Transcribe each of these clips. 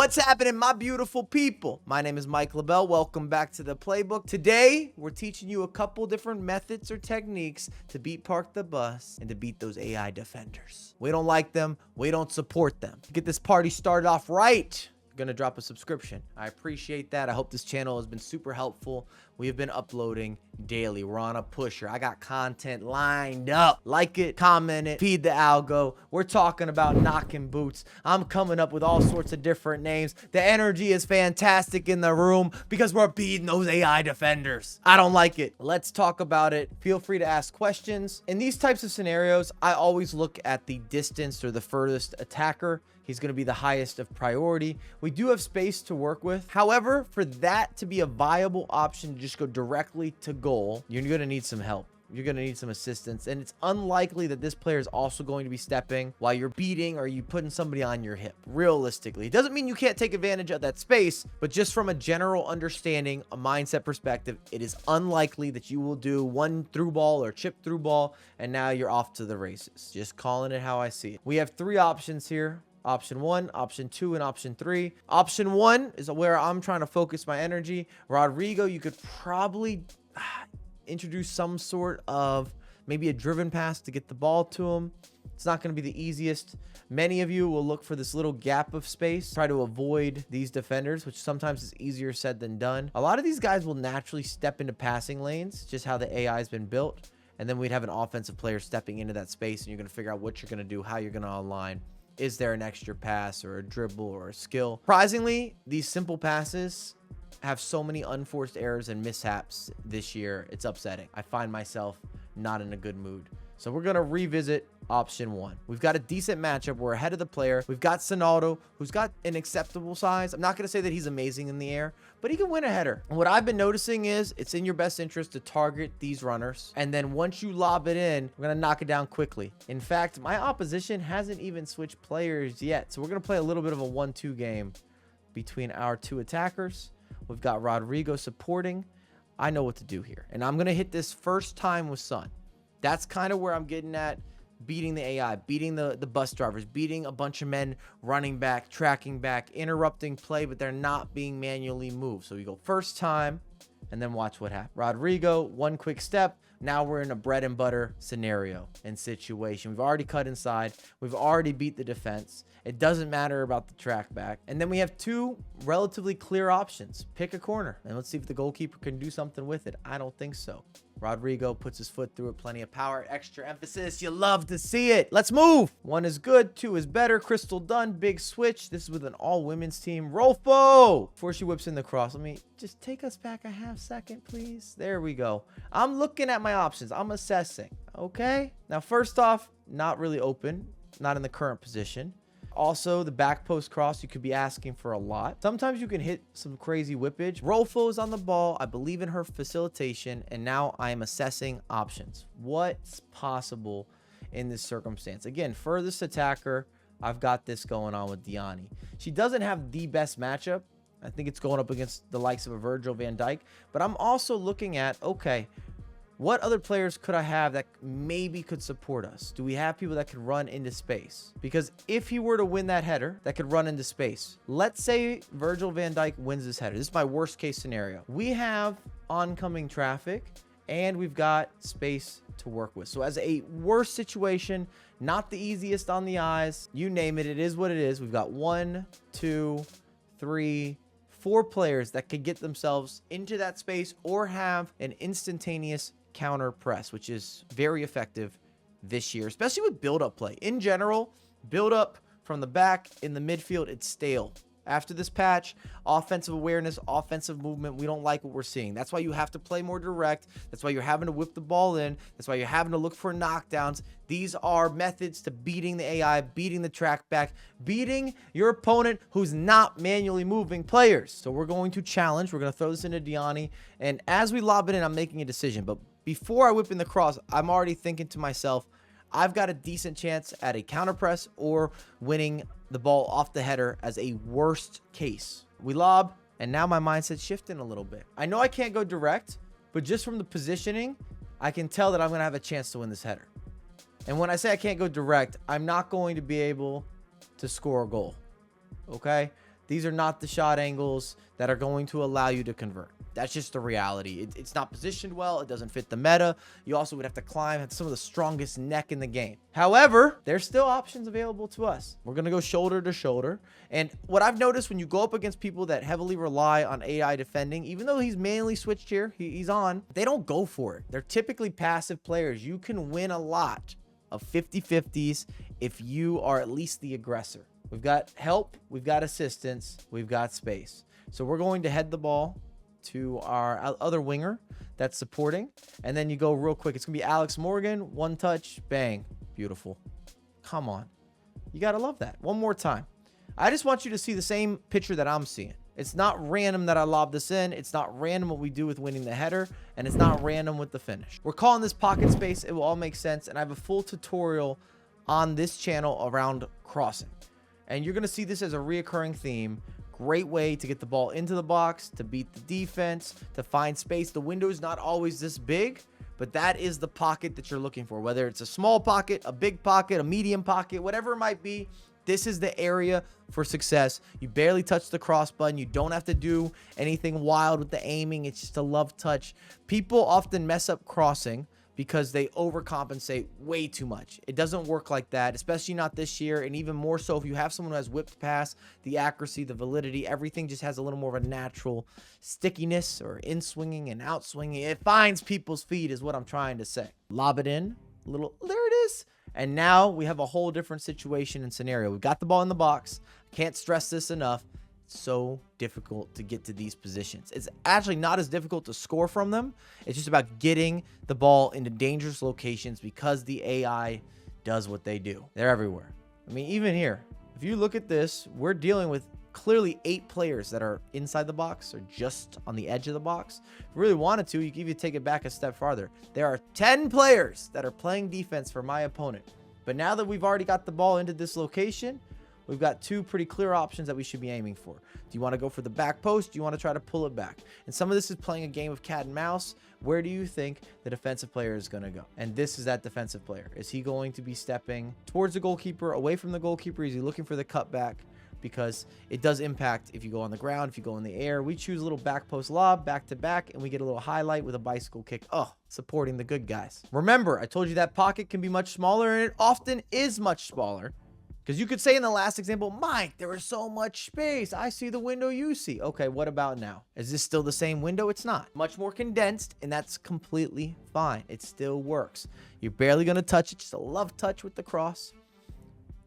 What's happening, my beautiful people? My name is Mike LaBelle. Welcome back to the playbook. Today, we're teaching you a couple different methods or techniques to beat Park the Bus and to beat those AI defenders. We don't like them. We don't support them. To get this party started off right, you're gonna drop a subscription. I appreciate that. I hope this channel has been super helpful. We have been uploading daily. We're on a pusher. I got content lined up. Like it, comment it, feed the algo. We're talking about knocking boots. I'm coming up with all sorts of different names. The energy is fantastic in the room because we're beating those AI defenders. I don't like it. Let's talk about it. Feel free to ask questions. In these types of scenarios, I always look at the distance or the furthest attacker. He's going to be the highest of priority. We do have space to work with. However, for that to be a viable option to just go directly to goal, you're going to need some help. You're going to need some assistance. And it's unlikely that this player is also going to be stepping while you're beating or you putting somebody on your hip. Realistically, it doesn't mean you can't take advantage of that space, but just from a general understanding, a mindset perspective, it is unlikely that you will do one through ball or chip through ball and now you're off to the races. Just calling it how I see it. We have three options here. Option 1, option 2, and option 3. Option 1 is where I'm trying to focus my energy. Rodrigo, you could probably introduce some sort of maybe a driven pass to get the ball to him. It's not going to be the easiest. Many of you will look for this little gap of space, try to avoid these defenders, which sometimes is easier said than done. A lot of these guys will naturally step into passing lanes, just how the AI has been built. And then we'd have an offensive player stepping into that space, and you're going to figure out what you're going to do, how you're going to align. Is there an extra pass or a dribble or a skill? Surprisingly, these simple passes have so many unforced errors and mishaps this year. It's upsetting. I find myself not in a good mood. So we're going to revisit option 1. We've got a decent matchup. We're ahead of the player. We've got Sonaldo, who's got an acceptable size. I'm not going to say that he's amazing in the air, but he can win a header. And what I've been noticing is it's in your best interest to target these runners. And then once you lob it in, we're going to knock it down quickly. In fact, my opposition hasn't even switched players yet. So we're going to play a little bit of a 1-2 game between our two attackers. We've got Rodrigo supporting. I know what to do here. And I'm going to hit this first time with Son. That's kind of where I'm getting at. Beating the AI, beating the bus drivers, beating a bunch of men running back, tracking back, interrupting play, but they're not being manually moved. So we go first time and then watch what happens. Rodrigo, one quick step. Now we're in a bread and butter scenario and situation. We've already cut inside. We've already beat the defense. It doesn't matter about the track back. And then we have two relatively clear options. Pick a corner and let's see if the goalkeeper can do something with it. I don't think so. Rodrigo puts his foot through it. Plenty of power, extra emphasis. You love to see it. Let's move. 1 is good. 2 is better. Crystal done. Big switch. This is with an all women's team. Rolfo. Before she whips in the cross, let me just take us back a half second, please. There we go. I'm looking at my options. I'm assessing. Okay. Now, first off, not really open. Not in the current position. Also, the back post cross, you could be asking for a lot. Sometimes you can hit some crazy whippage. Rolfo's on the ball. I believe in her facilitation, and now I am assessing options. What's possible in this circumstance? Again, furthest attacker, I've got this going on with Diani. She doesn't have the best matchup. I think it's going up against the likes of a Virgil van Dijk, but I'm also looking at, okay, what other players could I have that maybe could support us? Do we have people that could run into space? Because if he were to win that header, that could run into space. Let's say Virgil van Dijk wins this header. This is my worst case scenario. We have oncoming traffic and we've got space to work with. So as a worst situation, not the easiest on the eyes, you name it, it is what it is. We've got 1, 2, 3, 4 players that could get themselves into that space or have an instantaneous counter press, which is very effective this year, especially with build-up play. In general, build-up from the back in the midfield, it's stale. After this patch, offensive awareness, offensive movement, we don't like what we're seeing. That's why you have to play more direct. That's why you're having to whip the ball in. That's why you're having to look for knockdowns. These are methods to beating the AI, beating the track back, beating your opponent who's not manually moving players. So we're going to challenge. We're going to throw this into Diani. And as we lob it in, I'm making a decision. But before I whip in the cross, I'm already thinking to myself, I've got a decent chance at a counter press or winning the ball off the header as a worst case. We lob, and now my mindset's shifting a little bit. I know I can't go direct, but just from the positioning, I can tell that I'm going to have a chance to win this header. And when I say I can't go direct, I'm not going to be able to score a goal. Okay? these are not the shot angles that are going to allow you to convert. That's just the reality. It's not positioned well. It doesn't fit the meta. You also would have to climb, have some of the strongest neck in the game. However, there's still options available to us. We're going to go shoulder to shoulder. And what I've noticed when you go up against people that heavily rely on AI defending, even though he's mainly switched here, he's on, they don't go for it. They're typically passive players. You can win a lot of 50-50s if you are at least the aggressor. We've got help, we've got assistance, we've got space. So we're going to head the ball to our other winger that's supporting, and then you go real quick. It's gonna be Alex Morgan, one touch, bang, beautiful. Come on, you gotta love that. One more time. I just want you to see the same picture that I'm seeing. It's not random that I lob this in. It's not random what we do with winning the header, and it's not random with the finish. We're calling this pocket space. It will all make sense, and I have a full tutorial on this channel around crossing, and you're gonna see this as a reoccurring theme. Great way to get the ball into the box, to beat the defense, to find space. The window is not always this big, but that is the pocket that you're looking for. Whether it's a small pocket, a big pocket, a medium pocket, whatever it might be, this is the area for success. You barely touch the cross button. You don't have to do anything wild with the aiming. It's just a love touch. People often mess up crossing because they overcompensate way too much. It doesn't work like that, especially not this year, and even more so if you have someone who has whipped pass, the accuracy, the validity, everything just has a little more of a natural stickiness or in-swinging and out-swinging. It finds people's feet is what I'm trying to say. Lob it in, there it is. And now we have a whole different situation and scenario. We've got the ball in the box. Can't stress this enough. So difficult to get to these positions. It's actually not as difficult to score from them. It's just about getting the ball into dangerous locations because the AI does what they do. They're everywhere. I mean, even here, if you look at this, we're dealing with clearly 8 players that are inside the box or just on the edge of the box. If you really wanted to, you could even take it back a step farther. There are 10 players that are playing defense for my opponent. But now that we've already got the ball into this location, we've got 2 pretty clear options that we should be aiming for. Do you want to go for the back post? Do you want to try to pull it back? And some of this is playing a game of cat and mouse. Where do you think the defensive player is going to go? And this is that defensive player. Is he going to be stepping towards the goalkeeper, away from the goalkeeper? Is he looking for the cutback? Because it does impact if you go on the ground, if you go in the air. We choose a little back post lob, back to back, and we get a little highlight with a bicycle kick. Oh, supporting the good guys. Remember, I told you that pocket can be much smaller, and it often is much smaller. Because you could say in the last example, Mike, there was so much space. I see the window you see. Okay, what about now? Is this still the same window? It's not. Much more condensed, and that's completely fine. It still works. You're barely going to touch it. Just a love touch with the cross.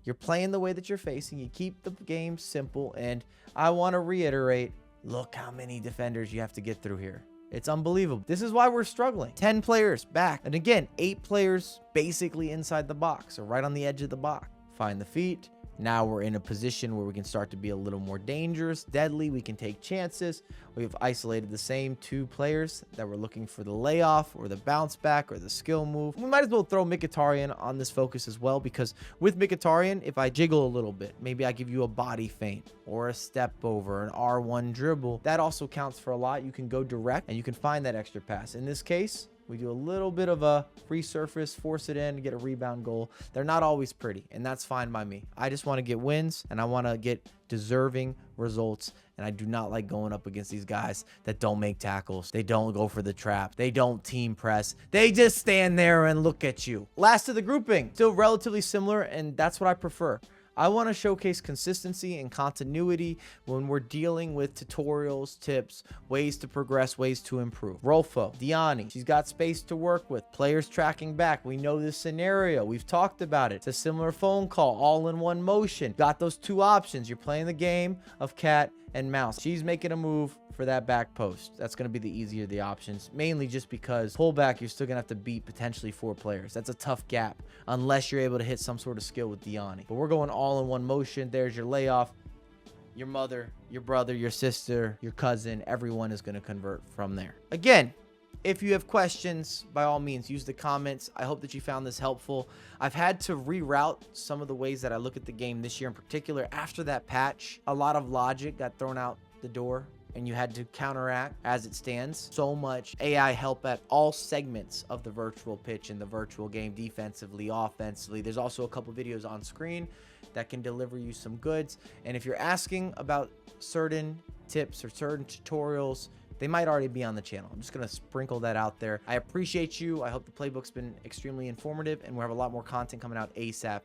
You're playing the way that you're facing. You keep the game simple. And I want to reiterate, look how many defenders you have to get through here. It's unbelievable. This is why we're struggling. 10 players back. And again, 8 players basically inside the box or right on the edge of the box. Find the feet. Now we're in a position where we can start to be a little more dangerous, deadly. We can take chances. We've isolated the same 2 players that were looking for the layoff or the bounce back or the skill move. We might as well throw Mkhitaryan on this focus as well, because with Mkhitaryan, if I jiggle a little bit, maybe I give you a body feint or a step over, an R1 dribble, that also counts for a lot. You can go direct and you can find that extra pass. In this case, we do a little bit of a free surface, force it in, get a rebound goal. They're not always pretty, and that's fine by me. I just want to get wins, and I want to get deserving results, and I do not like going up against these guys that don't make tackles. They don't go for the trap. They don't team press. They just stand there and look at you. Last of the grouping, still relatively similar, and that's what I prefer. I want to showcase consistency and continuity when we're dealing with tutorials, tips, ways to progress, ways to improve. Rolfo, Diani, she's got space to work with. Players tracking back. We know this scenario. We've talked about it. It's a similar phone call, all in one motion. Got those 2 options. You're playing the game of cat and mouse. She's making a move for that back post. That's going to be the easier of the options, mainly just because pullback, you're still going to have to beat potentially 4 players. That's a tough gap unless you're able to hit some sort of skill with Diani. But we're going all in one motion. There's your layoff. Your mother, your brother, your sister, your cousin, everyone is going to convert from there. Again, if you have questions, by all means, use the comments. I hope that you found this helpful. I've had to reroute some of the ways that I look at the game this year in particular. After that patch, a lot of logic got thrown out the door. and you had to counteract as it stands. So much AI help at all segments of the virtual pitch and the virtual game, defensively, offensively. There's also a couple videos on screen that can deliver you some goods. And if you're asking about certain tips or certain tutorials, they might already be on the channel. I'm just going to sprinkle that out there. I appreciate you. I hope the playbook's been extremely informative, and we'll have a lot more content coming out ASAP.